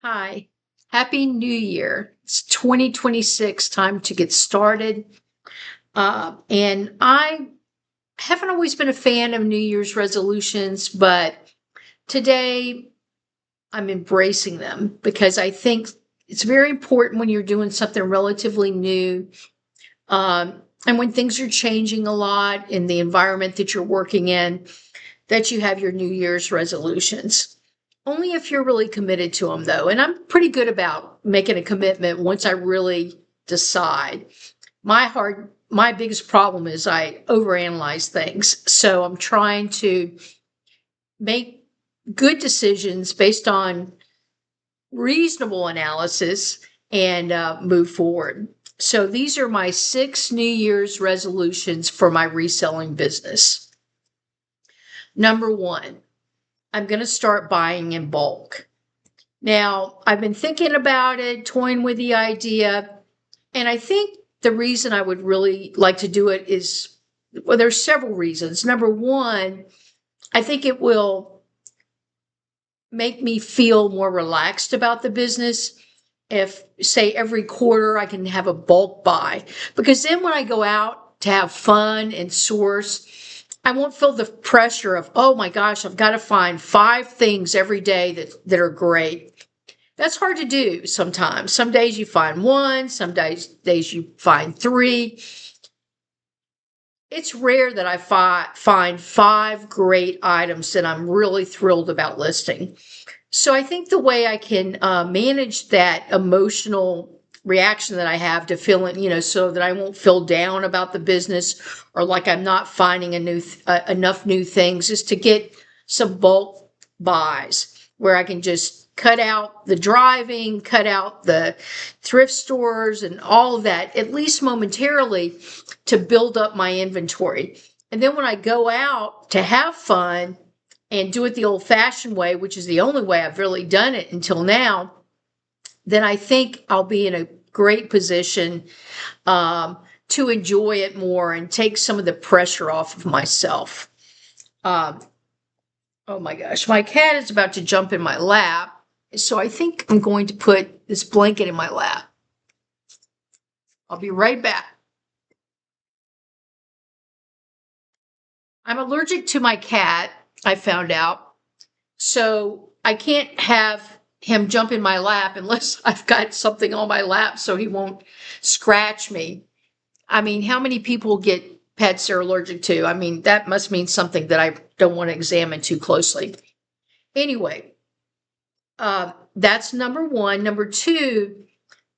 Hi, Happy New Year. It's 2026, time to get started. And I haven't always been a fan of New Year's resolutions, but today I'm embracing them because I think it's very important when you're doing something relatively new. And when things are changing a lot in the environment that you're working in, that you have your New Year's resolutions. Only if you're really committed to them, though. And I'm pretty good about making a commitment once I really decide. My biggest problem is I overanalyze things. So I'm trying to make good decisions based on reasonable analysis and move forward. So these are my 6 New Year's resolutions for my reselling business. Number one, I'm going to start buying in bulk. Now, I've been thinking about it, toying with the idea, and I think the reason I would really like to do it is, well, there's several reasons. Number one, I think it will make me feel more relaxed about the business if, say, every quarter I can have a bulk buy, because then when I go out to have fun and source, I won't feel the pressure of, oh my gosh, I've got to find 5 things every day that are great. That's hard to do sometimes. Some days you find one, some days you find 3. It's rare that I find 5 great items that I'm really thrilled about listing. So I think the way I can manage that emotional reaction that I have to feeling, so that I won't feel down about the business or like I'm not finding enough new things, is to get some bulk buys where I can just cut out the driving, cut out the thrift stores and all of that, at least momentarily, to build up my inventory. And then when I go out to have fun and do it the old fashioned way, which is the only way I've really done it until now, then I think I'll be in a great position to enjoy it more and take some of the pressure off of myself. Um, oh my gosh, my cat is about to jump in my lap. So I think I'm going to put this blanket in my lap. I'll be right back. I'm allergic to my cat, I found out. So I can't have him jump in my lap unless I've got something on my lap so he won't scratch me. I mean, how many people get pets they're allergic to? I mean, that must mean something that I don't want to examine too closely. Anyway, that's number one. Number two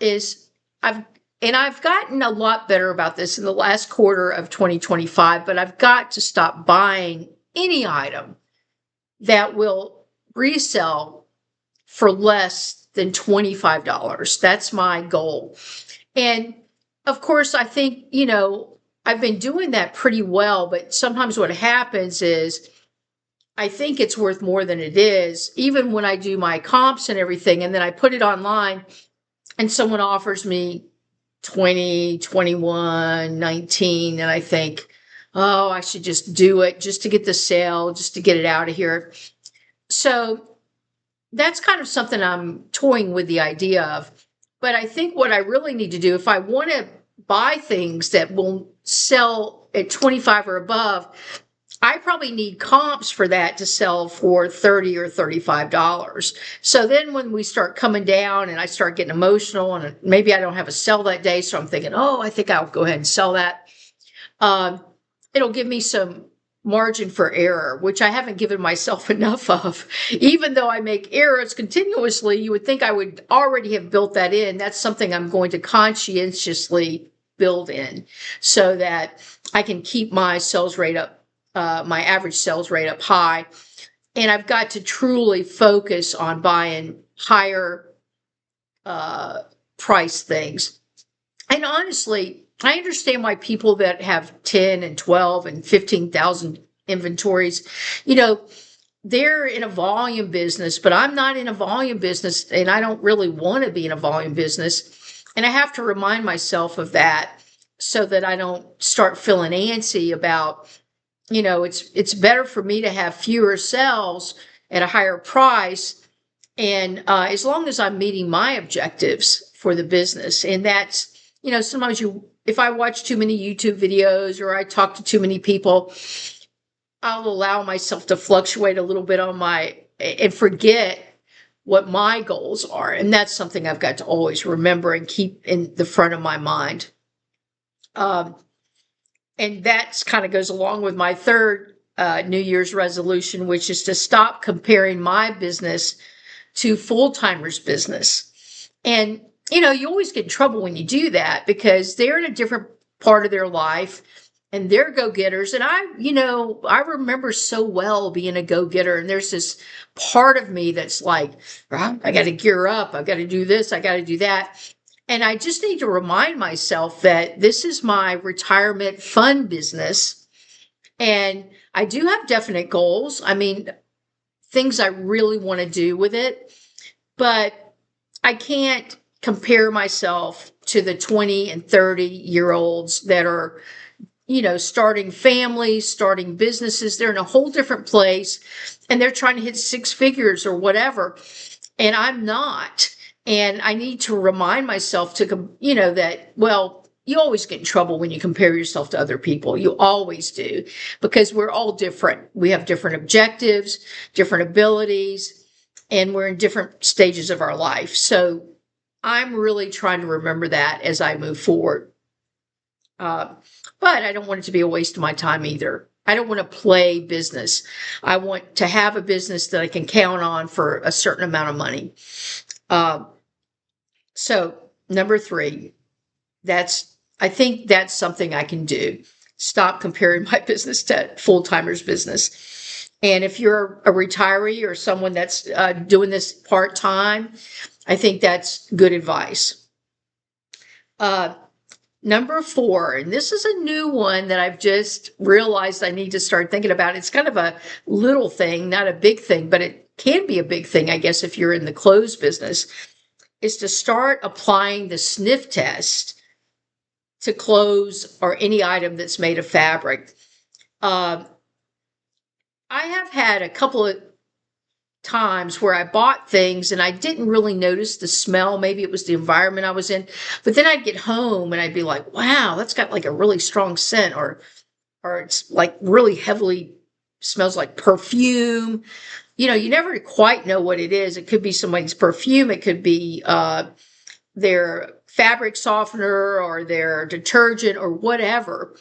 is I've gotten a lot better about this in the last quarter of 2025, but I've got to stop buying any item that will resell for less than $25. That's my goal. And of course, I think, I've been doing that pretty well, but sometimes what happens is I think it's worth more than it is, even when I do my comps and everything, and then I put it online and someone offers me 20, 21, 19, and I think, oh, I should just do it just to get the sale, just to get it out of here. So that's kind of something I'm toying with the idea of. But I think what I really need to do, if I want to buy things that will sell at 25 or above, I probably need comps for that to sell for $30 or $35. So then when we start coming down and I start getting emotional and maybe I don't have a sell that day, so I'm thinking, oh, I think I'll go ahead and sell that. It'll give me some margin for error, which I haven't given myself enough of. Even though I make errors continuously, you would think I would already have built that in. That's something I'm going to conscientiously build in so that I can keep my sales rate up, my average sales rate up high. And I've got to truly focus on buying higher price things. And honestly, I understand why people that have 10 and 12 and 15,000 inventories, they're in a volume business, but I'm not in a volume business and I don't really want to be in a volume business. And I have to remind myself of that so that I don't start feeling antsy about, it's better for me to have fewer sales at a higher price And as long as I'm meeting my objectives for the business, and that's, sometimes if I watch too many YouTube videos or I talk to too many people, I'll allow myself to fluctuate a little bit and forget what my goals are. And that's something I've got to always remember and keep in the front of my mind. Um, and that kind of goes along with my third New Year's resolution, which is to stop comparing my business to full-timers' business. And, you always get in trouble when you do that because they're in a different part of their life and they're go-getters. And I remember so well being a go-getter. And there's this part of me that's like, I got to gear up. I got to do this. I got to do that. And I just need to remind myself that this is my retirement fund business. And I do have definite goals. I mean, things I really want to do with it, but I can't compare myself to the 20 and 30-year-olds that are, starting families, starting businesses. They're in a whole different place and they're trying to hit six figures or whatever. And I'm not. And I need to remind myself that, well, you always get in trouble when you compare yourself to other people. You always do, because we're all different. We have different objectives, different abilities, and we're in different stages of our life. So I'm really trying to remember that as I move forward. But I don't want it to be a waste of my time either. I don't want to play business. I want to have a business that I can count on for a certain amount of money. So number 3, I think that's something I can do. Stop comparing my business to full-timers' business. And if you're a retiree or someone that's doing this part-time, I think that's good advice. Number 4, and this is a new one that I've just realized I need to start thinking about. It's kind of a little thing, not a big thing, but it can be a big thing, I guess, if you're in the clothes business, is to start applying the sniff test to clothes or any item that's made of fabric. I have had a couple of times where I bought things and I didn't really notice the smell. Maybe it was the environment I was in, but then I'd get home and I'd be like, wow, that's got like a really strong scent, or it's like really heavily smells like perfume. You never quite know what it is. It could be somebody's perfume. It could be their fabric softener or their detergent or whatever.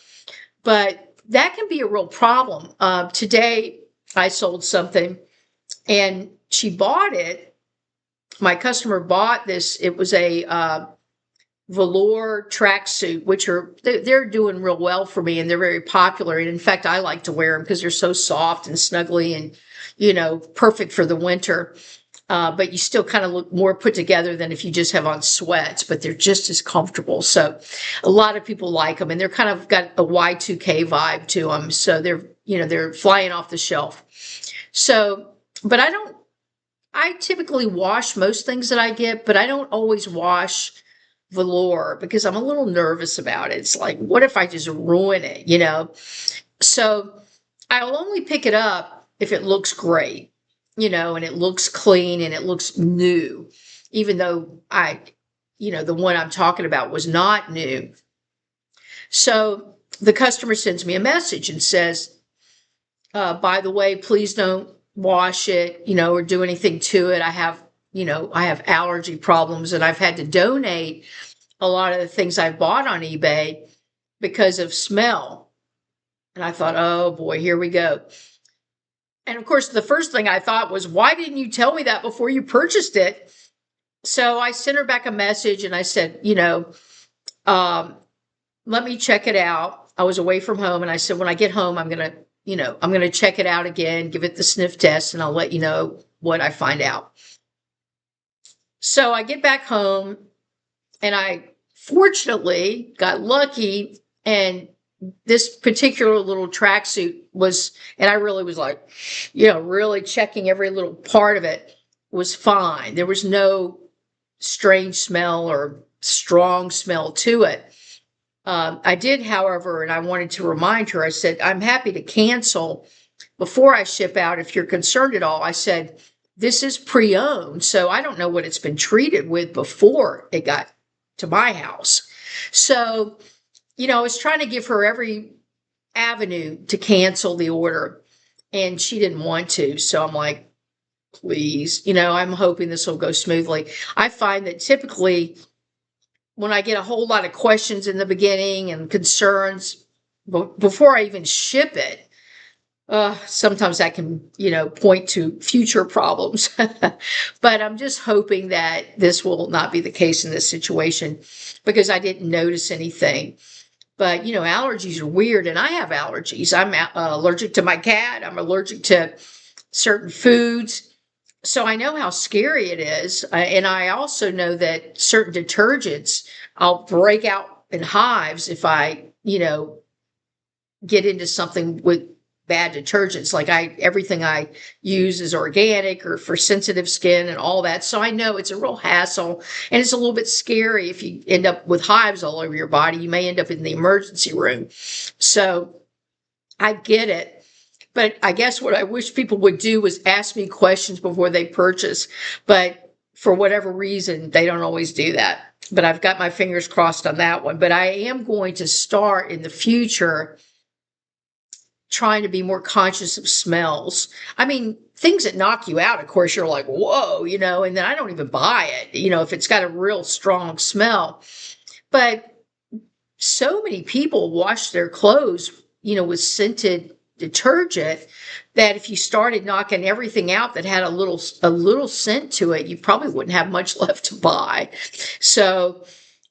But that can be a real problem. Today, I sold something and she bought it. My customer bought this. It was a velour tracksuit, which they're doing real well for me and they're very popular. And in fact, I like to wear them because they're so soft and snuggly and, perfect for the winter. But you still kind of look more put together than if you just have on sweats, but they're just as comfortable. So a lot of people like them and they're kind of got a Y2K vibe to them. So they're flying off the shelf. So, but I typically wash most things that I get, but I don't always wash velour because I'm a little nervous about it. It's like, what if I just ruin it, So I'll only pick it up if it looks great, and it looks clean and it looks new, even though the one I'm talking about was not new. So the customer sends me a message and says, by the way, please don't wash it, or do anything to it. I have allergy problems and I've had to donate a lot of the things I bought on eBay because of smell. And I thought, oh boy, here we go. And of course, the first thing I thought was, why didn't you tell me that before you purchased it? So I sent her back a message and I said, let me check it out. I was away from home and I said, when I get home, I'm going to check it out again, give it the sniff test, and I'll let you know what I find out. So I get back home and I fortunately got lucky, and this particular little tracksuit and I really was like, really checking every little part of it, was fine. There was no strange smell or strong smell to it. I did, however, and I wanted to remind her, I said, I'm happy to cancel before I ship out if you're concerned at all. I said, this is pre-owned, so I don't know what it's been treated with before it got to my house. So, I was trying to give her every avenue to cancel the order, and she didn't want to. So I'm like, please, I'm hoping this will go smoothly. I find that typically when I get a whole lot of questions in the beginning and concerns before I even ship it, sometimes that can, point to future problems. But I'm just hoping that this will not be the case in this situation, because I didn't notice anything. But, allergies are weird, and I have allergies. I'm allergic to my cat. I'm allergic to certain foods. So I know how scary it is. And I also know that certain detergents, I'll break out in hives if I, get into something with bad detergents. Like everything I use is organic or for sensitive skin and all that. So I know it's a real hassle, and it's a little bit scary. If you end up with hives all over your body, you may end up in the emergency room. So I get it. But I guess what I wish people would do was ask me questions before they purchase. But for whatever reason, they don't always do that. But I've got my fingers crossed on that one. But I am going to start in the future trying to be more conscious of smells. I mean, things that knock you out, of course, you're like, whoa, and then I don't even buy it, if it's got a real strong smell. But so many people wash their clothes, with scented detergent, that if you started knocking everything out that had a little scent to it, you probably wouldn't have much left to buy. So,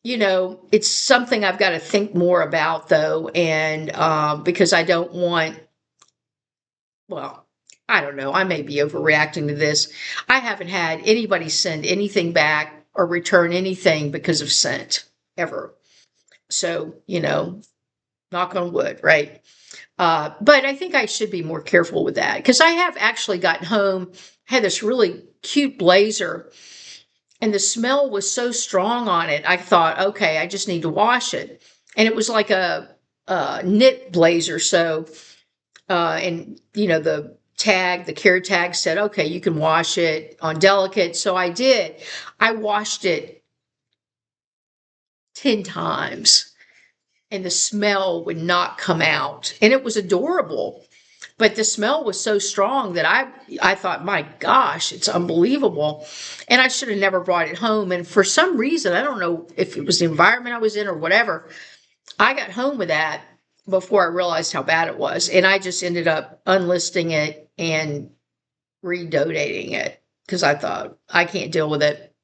it's something I've got to think more about, though. And because I don't want, well, I don't know, I may be overreacting to this. I haven't had anybody send anything back or return anything because of scent ever. So, knock on wood, right? But I think I should be more careful with that, because I have actually gotten home, had this really cute blazer, and the smell was so strong on it. I thought, okay, I just need to wash it. And it was like a knit blazer. So, and the care tag said, okay, you can wash it on delicate. So I did. I washed it 10 times, and the smell would not come out. And it was adorable. But the smell was so strong that I thought, my gosh, it's unbelievable. And I should have never brought it home. And for some reason, I don't know if it was the environment I was in or whatever, I got home with that before I realized how bad it was. And I just ended up unlisting it and redonating it, because I thought, I can't deal with it.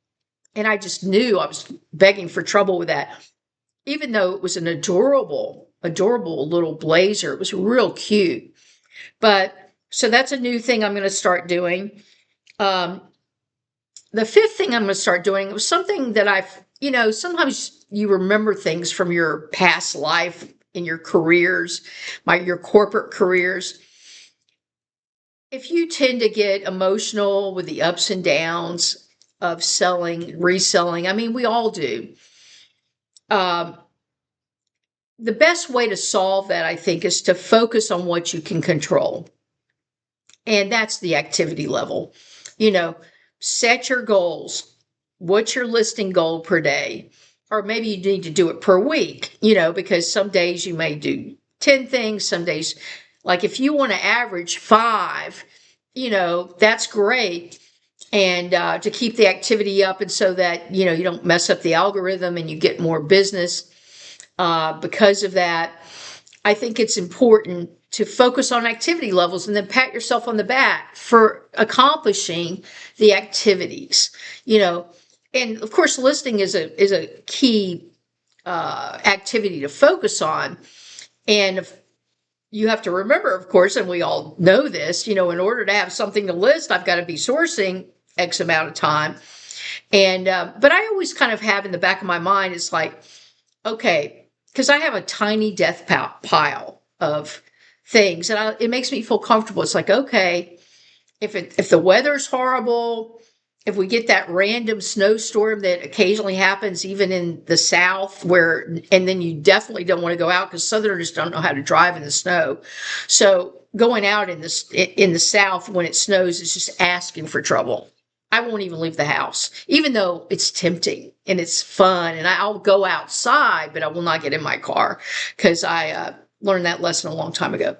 And I just knew I was begging for trouble with that. Even though it was an adorable little blazer. It was real cute. But so that's a new thing I'm going to start doing. The fifth thing I'm going to start doing was something that sometimes you remember things from your past life in your careers, your corporate careers. If you tend to get emotional with the ups and downs of selling, reselling, I mean, we all do. The best way to solve that, I think, is to focus on what you can control. And that's the activity level. Set your goals. What's your listing goal per day? Or maybe you need to do it per week, because some days you may do 10 things. Some days, like if you want to average 5, that's great. And to keep the activity up, and so that, you don't mess up the algorithm and you get more business. Because of that, I think it's important to focus on activity levels and then pat yourself on the back for accomplishing the activities, and of course, listing is a key activity to focus on. And you have to remember, of course, and we all know this, in order to have something to list, I've got to be sourcing X amount of time. And, but I always kind of have in the back of my mind, it's like, okay, because I have a tiny death pile of things, and it makes me feel comfortable. It's like, okay, if the weather's horrible, if we get that random snowstorm that occasionally happens even in the South, and then you definitely don't want to go out because Southerners don't know how to drive in the snow. So going out in the South when it snows is just asking for trouble. I won't even leave the house, even though it's tempting and it's fun, and I'll go outside, but I will not get in my car because I learned that lesson a long time ago.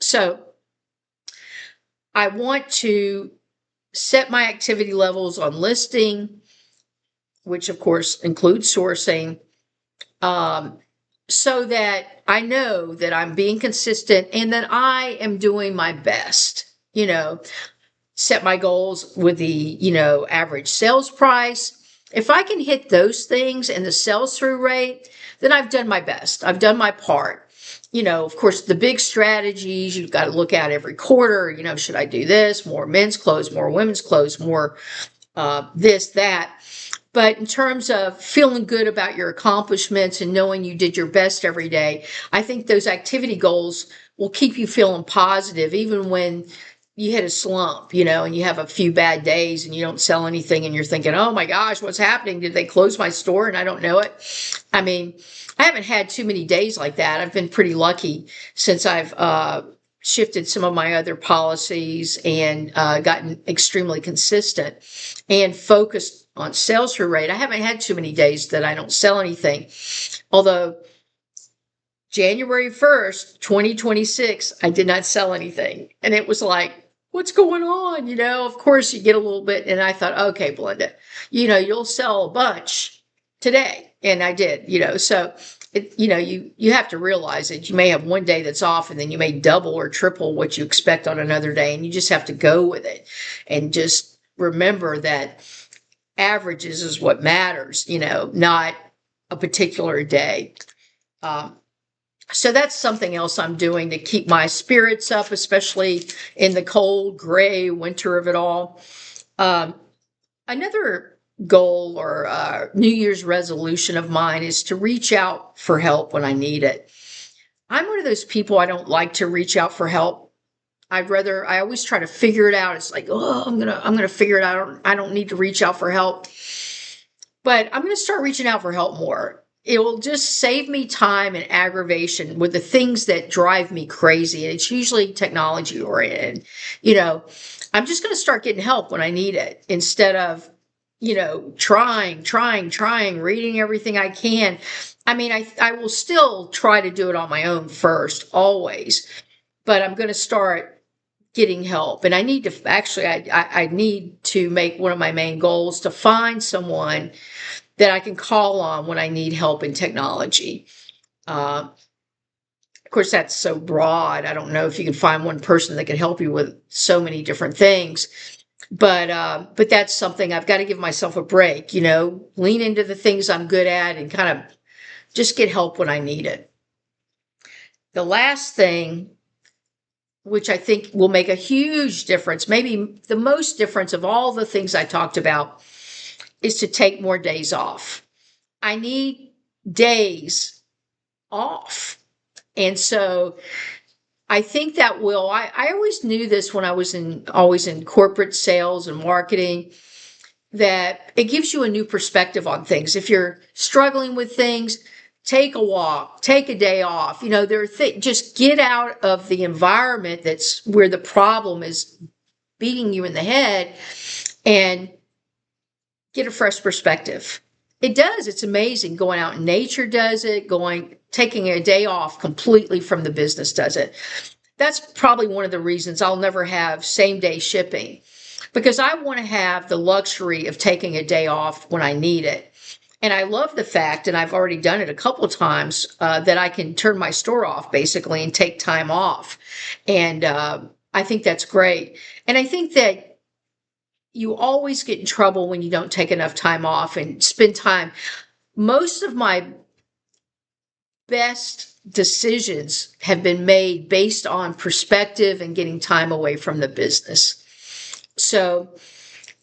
So I want to set my activity levels on listing, which of course includes sourcing, so that I know that I'm being consistent and that I am doing my best. Set my goals with the, average sales price. If I can hit those things and the sales through rate, then I've done my best. I've done my part. Of course, the big strategies you've got to look at every quarter. Should I do this? More men's clothes, more women's clothes, more this, that. But in terms of feeling good about your accomplishments and knowing you did your best every day, I think those activity goals will keep you feeling positive, even when you hit a slump, and you have a few bad days and you don't sell anything and you're thinking, oh my gosh, what's happening? Did they close my store and I don't know it? I mean, I haven't had too many days like that. I've been pretty lucky since I've shifted some of my other policies and gotten extremely consistent and focused on sales through rate. I haven't had too many days that I don't sell anything. Although January 1st, 2026, I did not sell anything. And it was like, what's going on? Of course you get a little bit. And I thought, okay, Belinda, you'll sell a bunch today. And I did, so you have to realize that you may have one day that's off and then you may double or triple what you expect on another day. And you just have to go with it and just remember that averages is what matters, not a particular day. So that's something else I'm doing to keep my spirits up, especially in the cold, gray winter of it all. Another goal or New Year's resolution of mine is to reach out for help when I need it. I'm one of those people, I don't like to reach out for help. I always try to figure it out. It's like, oh, I'm gonna figure it out. I don't need to reach out for help. But I'm gonna start reaching out for help more. It will just save me time and aggravation with the things that drive me crazy. And it's usually technology oriented. I'm just going to start getting help when I need it instead of, trying, reading everything I can. I mean, I will still try to do it on my own first, always, but I'm going to start getting help. And I need to I need to make one of my main goals to find someone that I can call on when I need help in technology. Of course, that's so broad. I don't know if you can find one person that can help you with so many different things. But that's something I've got to give myself a break, lean into the things I'm good at and kind of just get help when I need it. The last thing, which I think will make a huge difference, maybe the most difference of all the things I talked about, is to take more days off. I need days off. And so I think that I always knew this when I was always in corporate sales and marketing, that it gives you a new perspective on things. If you're struggling with things, take a walk, take a day off. Just get out of the environment that's where the problem is beating you in the head and get a fresh perspective. It does. It's amazing. Going out in nature does it. Taking a day off completely from the business does it. That's probably one of the reasons I'll never have same day shipping, because I want to have the luxury of taking a day off when I need it. And I love the fact, and I've already done it a couple of times, that I can turn my store off basically and take time off. And I think that's great. And I think that you always get in trouble when you don't take enough time off and spend time. Most of my best decisions have been made based on perspective and getting time away from the business. So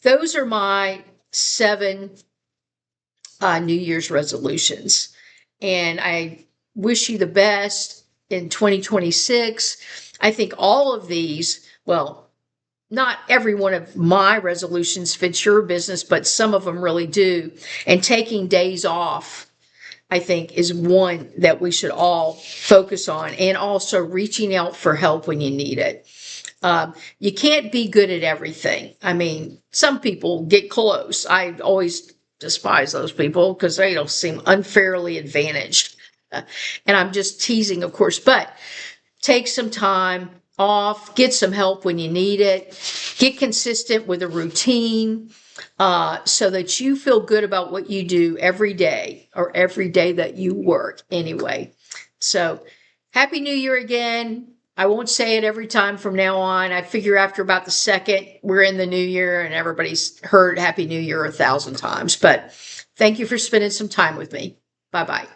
those are my 7 New Year's resolutions. And I wish you the best in 2026. I think all of these, not every one of my resolutions fits your business, but some of them really do. And taking days off I think, is one that we should all focus on, and also reaching out for help when you need it. You can't be good at everything. I mean, some people get close. I always despise those people because they don't seem unfairly advantaged. And I'm just teasing, of course, but take some time off, get some help when you need it, get consistent with a routine, so that you feel good about what you do every day, or every day that you work anyway. So Happy New Year again. I won't say it every time from now on. I figure after about the second, we're in the new year and everybody's heard Happy New Year 1,000 times. But thank you for spending some time with me. Bye-bye.